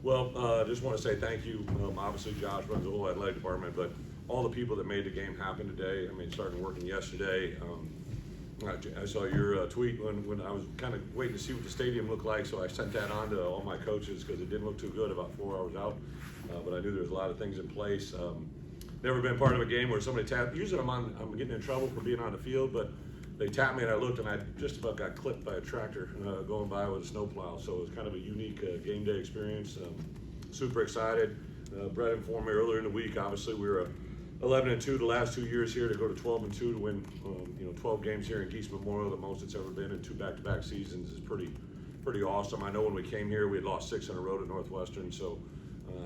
Well, just want to say thank you. Obviously, Josh runs the whole athletic department, but all the people that made the game happen today. I mean, starting working yesterday. I saw your tweet when I was kind of waiting to see what the stadium looked like, so I sent that on to all my coaches because it didn't look too good about 4 hours out. But I knew there was a lot of things in place. Never been part of a game where somebody tapped. Usually I'm getting in trouble for being on the field, but they tapped me and I looked and I just about got clipped by a tractor going by with a snowplow. So it was kind of a unique game day experience. Super excited. Bret informed me earlier in the week. Obviously, we were 11-2 the last 2 years here, to go to 12-2 to win 12 games here in Gies Memorial, the most it's ever been in 2 back-to-back seasons, is pretty awesome. I know when we came here we had lost 6 in a row to Northwestern, so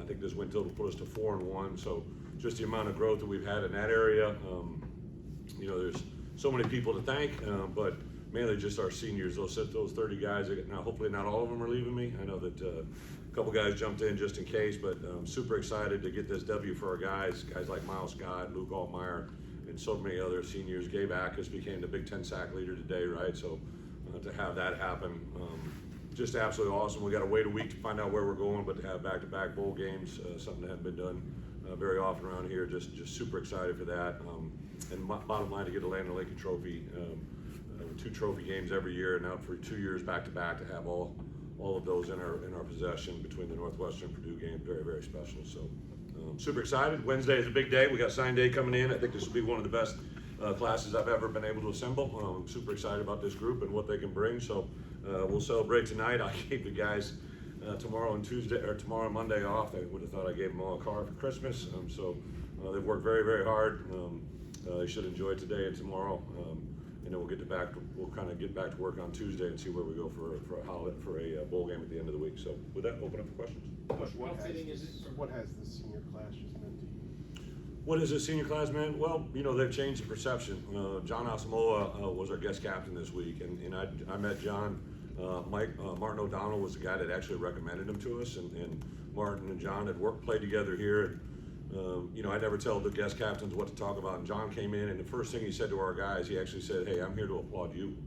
I think this win total put us to 4-1. So just the amount of growth that we've had in that area. There's so many people to thank, but mainly just our seniors. Those 30 guys. Now, hopefully, not all of them are leaving me. I know that a couple guys jumped in just in case, but I'm super excited to get this W for our guys like Miles Scott, Luke Altmaier, and so many other seniors. Gabe Ackus became the Big Ten sack leader today, right? So to have that happen, just absolutely awesome. We got to wait a week to find out where we're going, but to have back-to-back bowl games, something that hadn't been done very often around here. Just super excited for that. And bottom line, to get a Land O'Lakey trophy, 2 trophy games every year, and now for 2 years back-to-back to have all of those in our possession between the Northwestern Purdue game, very, very special. So super excited. Wednesday is a big day. We got sign day coming in. I think this will be one of the best classes I've ever been able to assemble. I'm super excited about this group and what they can bring. So we'll celebrate tonight. I gave the guys tomorrow and Monday off. I would have thought I gave them all a car for Christmas. They've worked very, very hard. They should enjoy today and tomorrow. And then we'll kind of get back to work on Tuesday and see where we go for a bowl game at the end of the week. So with that, open up for questions. What has the senior class just meant to you? What is a senior class, man? Well, they've changed the perception. John Asamoah was our guest captain this week, and I met John. Martin O'Donnell was the guy that actually recommended him to us, and Martin and John had played together here. I never tell the guest captains what to talk about. And John came in, and the first thing he said to our guys, he actually said, "Hey, I'm here to applaud you."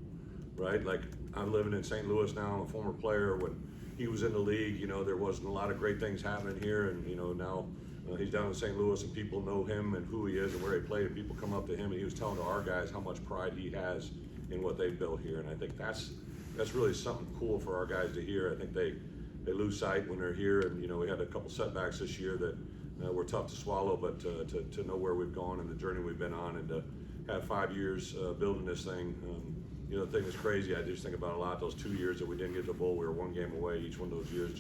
Right? Like, I'm living in St. Louis now. I'm a former player. When he was in the league, there wasn't a lot of great things happening here, and now he's down in St. Louis, and people know him and who he is and where he played, and people come up to him, and he was telling to our guys how much pride he has in what they've built here. And I think that's really something cool for our guys to hear. I think they lose sight when they're here, and we had a couple setbacks this year that were tough to swallow, but to know where we've gone and the journey we've been on, and to have 5 years building this thing, the thing is crazy. I just think about a lot those 2 years that we didn't get the bowl. We were 1 game away each one of those years.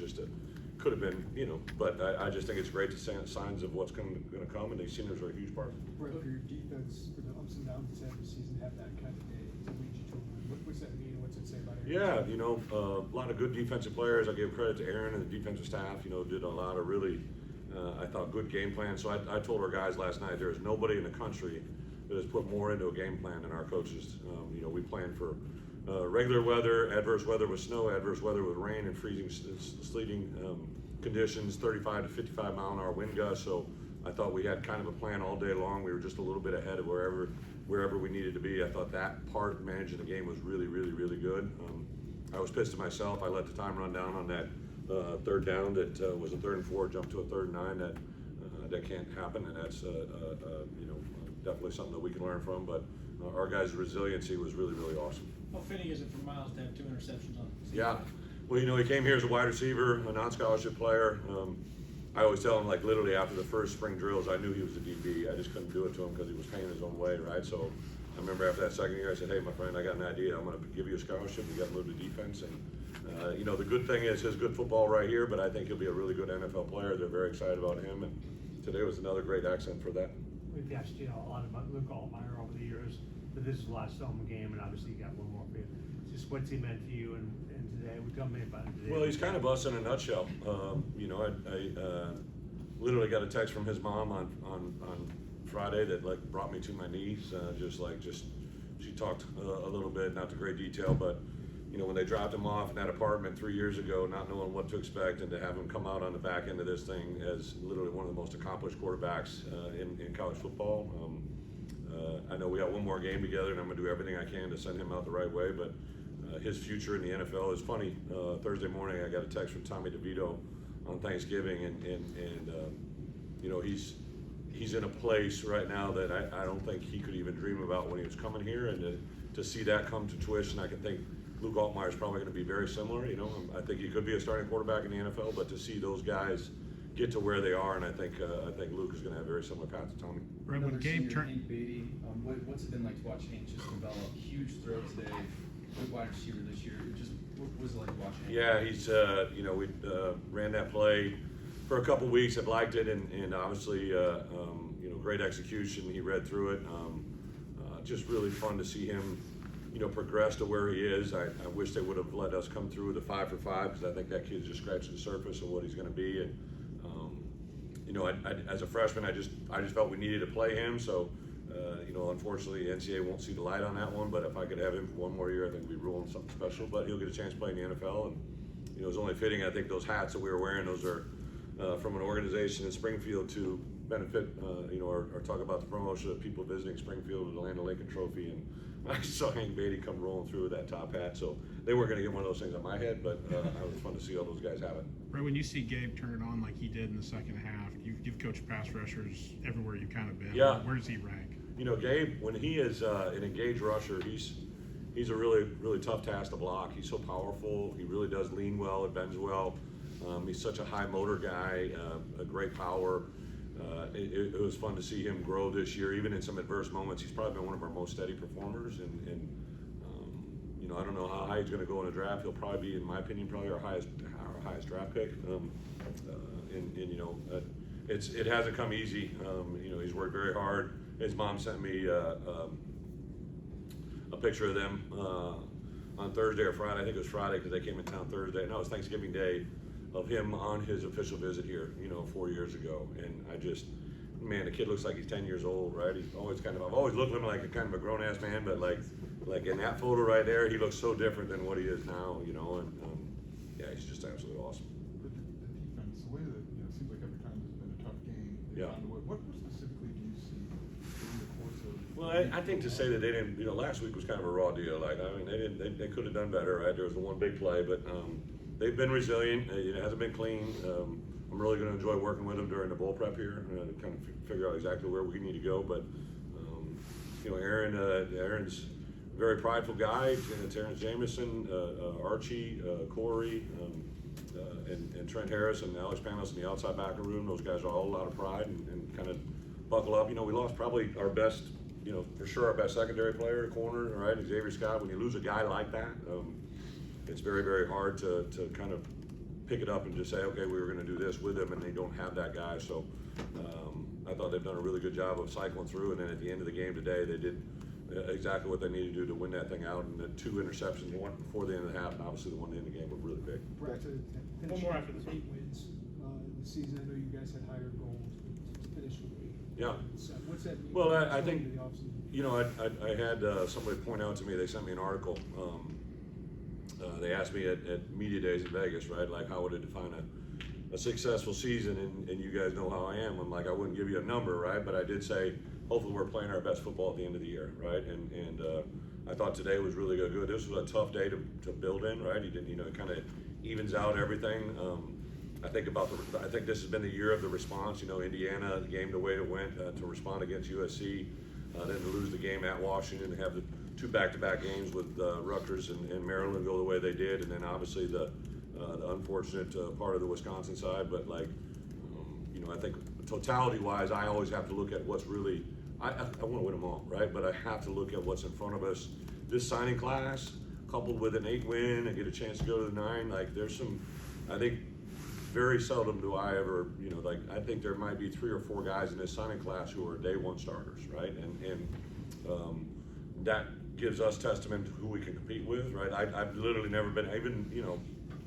Could have been, but I just think it's great to see signs of what's going to come, and these seniors are a huge part. For your defense, for the ups and downs of the season, have that kind of day to lead you to a win. What's that mean? What's it say about it? Yeah, a lot of good defensive players. I give credit to Aaron and the defensive staff. Did a lot of really, I thought, good game plans. So I told our guys last night, there is nobody in the country that has put more into a game plan than our coaches. We planned for regular weather, adverse weather with snow, adverse weather with rain and freezing, sleeting conditions, 35 to 55 mile an hour wind gusts. So I thought we had kind of a plan all day long. We were just a little bit ahead of wherever we needed to be. I thought that part, managing the game, was really, really, really good. I was pissed at myself. I let the time run down on that third down that was a 3rd and 4, jumped to a 3rd and 9. That can't happen, and that's definitely something that we can learn from. But our guys' resiliency was really, really awesome. How fitting is it for Miles to have 2 interceptions on the season? Yeah. Well, he came here as a wide receiver, a non-scholarship player. I always tell him, like, literally after the first spring drills, I knew he was a DB. I just couldn't do it to him because he was paying his own way, right? So I remember after that second year, I said, "Hey, my friend, I got an idea. I'm going to give you a scholarship. We got to move to defense." And the good thing is his good football right here, but I think he'll be a really good NFL player. They're very excited about him, and today was another great accent for that. We've asked a lot about Luke Altmaier over the years, but this is the last home game, and obviously you got one more for you. Just what's he meant to you and today? Tell me about it today. Well, he's kind of us in a nutshell. I literally got a text from his mom on Friday that brought me to my knees. She talked a little bit, not to great detail, but when they dropped him off in that apartment 3 years ago, not knowing what to expect, and to have him come out on the back end of this thing as literally one of the most accomplished quarterbacks in college football. I know we got one more game together, and I'm going to do everything I can to send him out the right way, but his future in the NFL is funny. Thursday morning, I got a text from Tommy DeVito on Thanksgiving, and you know, he's in a place right now that I don't think he could even dream about when he was coming here, and to see that come to fruition, I can think Luke Altmaier is probably going to be very similar. You know, I think he could be a starting quarterback in the NFL, but to see those guys get to where they are, and I think Luke is going to have a very similar path to Tommy. Right, when Another Gabe senior, turned, Hank Beatty, what's it been like to watch Hank just develop? Huge throw today, good wide receiver this year. What was it like to watch Hank? Yeah, he's you know, we ran that play for a couple weeks. I've liked it, and obviously you know, great execution. He read through it. Just really fun to see him, you know, progress to where he is. I wish they would have let us come through the 5 for 5, because I think that kid's just scratching the surface of what he's going to be. And you know, as a freshman, I just felt we needed to play him. So you know, unfortunately, NCAA won't see the light on that one. But if I could have him for one more year, I think we'd rule him something special. But he'll get a chance to play in the NFL, and you know, it's only fitting. I think those hats that we were wearing, those are from an organization in Springfield to benefit, you know, or talk about the promotion of people visiting Springfield with the Land of Lincoln Trophy. And I saw Hank Beatty come rolling through with that top hat. So they weren't going to get one of those things on my head, but it was fun to see all those guys have it. right when you see Gabe turn it on like he did in the second half, you've coached pass rushers everywhere you've kind of been. Yeah. Where does he rank? You know, Gabe, when he is an engaged rusher, he's a really, really tough task to block. He's so powerful. He really does lean well and bends well. He's such a high motor guy, a great power. It was fun to see him grow this year, even in some adverse moments. He's probably been one of our most steady performers, and you know, I don't know how high he's going to go in the draft. He'll probably be, in my opinion, probably our highest draft pick. And you know, it hasn't come easy. You know, he's worked very hard. His mom sent me a picture of them on Thursday or Friday. I think it was Friday, because they came in town Thursday. No, it was Thanksgiving Day, of him on his official visit here, you know, 4 years ago. And I just, man, the kid looks like he's 10 years old, right? He's always I've always looked at him like a kind of a grown-ass man, but like in that photo right there, he looks so different than what he is now, you know, and yeah, he's just absolutely awesome. The defense, the way that, you know, it seems like every time there's been a tough game, they Yeah. found a way. What specifically do you see during the course of? Well, I think to say that they didn't, you know, last week was kind of a raw deal. Like, I mean, they could have done better, right? There was the one big play, but they've been resilient. It hasn't been clean. I'm really going to enjoy working with them during the bowl prep here, to kind of figure out exactly where we need to go. But you know, Aaron's a very prideful guy. Terrence Jamison, Archie, Corey, and Trent Harris and Alex Panos in the outside backer room. Those guys are all a lot of pride and kind of buckle up. You know, we lost probably our best, you know, for sure our best secondary player, corner, right? Xavier Scott. When you lose a guy like that, it's very, very hard to kind of pick it up and just say, okay, we were going to do this with him, and they don't have that guy. So I thought they've done a really good job of cycling through, and then at the end of the game today, they did exactly what they needed to do to win that thing out. And the 2 interceptions, one before the end of the half, and obviously the one at the end of the game were really big. Brett, to finish One more off after with this 8 wins in the season. I know you guys had higher goals, but to finish with 8. Yeah. So what's that mean? Well, I think, going into the offseason? you know, I had somebody point out to me, they sent me an article. They asked me at Media Days in Vegas, right, like how would it define a successful season, and you guys know how I am. I'm like, I wouldn't give you a number, right, but I did say, hopefully we're playing our best football at the end of the year, right, and I thought today was really good. This was a tough day to build in, right, you know, it kind of evens out everything. I think this has been the year of the response, you know, Indiana, the game the way it went, to respond against USC, then to lose the game at Washington, to have the 2 back-to-back games with Rutgers and Maryland go the way they did, and then obviously the unfortunate part of the Wisconsin side. But like, you know, I think totality-wise, I always have to look at what's really, I want to win them all, right? But I have to look at what's in front of us. This signing class, coupled with an 8 win and get a chance to go to the 9, like there's some, I think, very seldom do I ever, you know, like I think there might be 3 or 4 guys in this signing class who are day 1 starters, right? And that gives us testament to who we can compete with, right? I've literally never been, even, you know,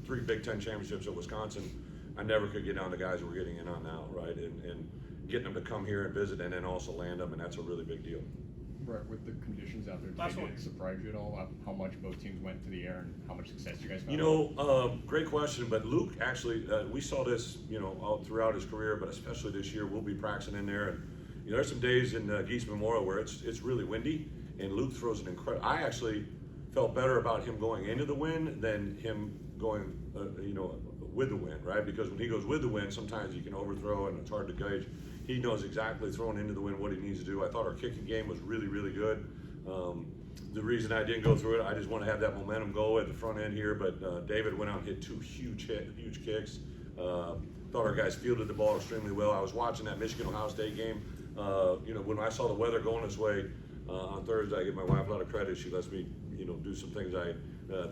3 Big Ten championships at Wisconsin, I never could get down to guys that we're getting in on now, right? And getting them to come here and visit and then also land them, and that's a really big deal. Right, with the conditions out there, Last did one. it surprise you at all how much both teams went to the air and how much success you guys found? You know, great question, but Luke actually, we saw this, you know, all throughout his career, but especially this year, we'll be practicing in there. And, you know, there's some days in Gies Memorial where it's really windy, and Luke throws an incredible, I actually felt better about him going into the wind than him going, you know, with the wind, right? Because when he goes with the wind, sometimes he can overthrow and it's hard to gauge. He knows exactly throwing into the wind what he needs to do. I thought our kicking game was really, really good. The reason I didn't go through it, I just want to have that momentum go at the front end here. But David went out and hit two huge kicks. Thought our guys fielded the ball extremely well. I was watching that Michigan-Ohio State game. When I saw the weather going this way on Thursday, I give my wife a lot of credit. She lets me, do some things.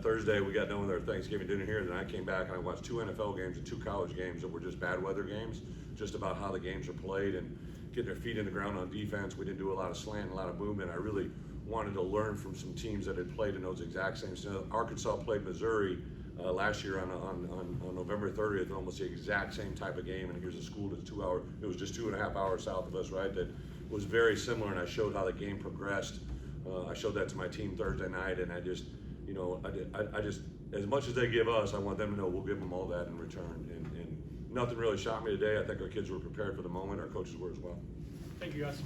Thursday we got done with our Thanksgiving dinner here, and then I came back and I watched 2 NFL games and 2 college games that were just bad weather games, just about how the games are played and getting their feet in the ground on defense. We didn't do a lot of slant, a lot of movement. I really wanted to learn from some teams that had played in those exact same. Arkansas played Missouri last year on November 30th, almost the exact same type of game. And here's a school that's 2 hours. It was just 2.5 hours south of us, right? That was very similar. And I showed how the game progressed. I showed that to my team Thursday night, and I just, I just, as much as they give us, I want them to know we'll give them all that in return. And nothing really shocked me today. I think our kids were prepared for the moment. Our coaches were as well. Thank you, guys.